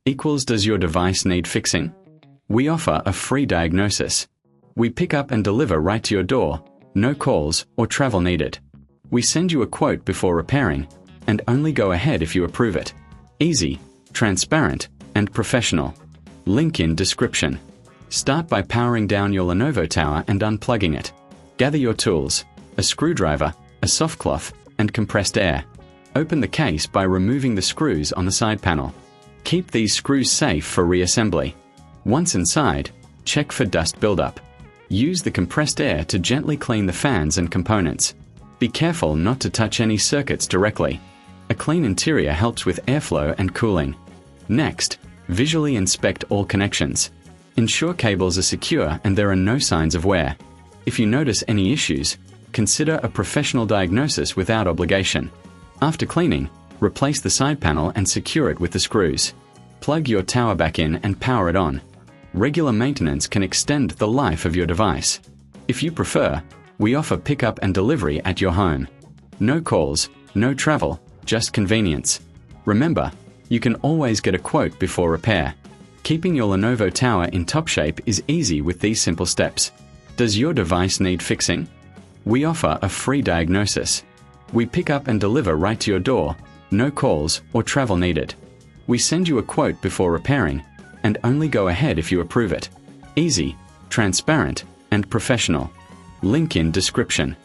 equals does your device need fixing? We offer a free diagnosis. We pick up and deliver right to your door, no calls or travel needed. We send you a quote before repairing, and only go ahead if you approve it. Easy, transparent, and professional. Link in description. Start by powering down your Lenovo tower and unplugging it. Gather your tools, a screwdriver, a soft cloth, and compressed air. Open the case by removing the screws on the side panel. Keep these screws safe for reassembly. Once inside, check for dust buildup. Use the compressed air to gently clean the fans and components. Be careful not to touch any circuits directly. A clean interior helps with airflow and cooling. Next, visually inspect all connections. Ensure cables are secure and there are no signs of wear. If you notice any issues, consider a professional diagnosis without obligation. After cleaning, replace the side panel and secure it with the screws. Plug your tower back in and power it on. Regular maintenance can extend the life of your device. If you prefer, we offer pickup and delivery at your home. No calls, no travel, just convenience. Remember, you can always get a quote before repair. Keeping your Lenovo tower in top shape is easy with these simple steps. Does your device need fixing? We offer a free diagnosis. We pick up and deliver right to your door, no calls or travel needed. We send you a quote before repairing, and only go ahead if you approve it. Easy, transparent, and professional. Link in description.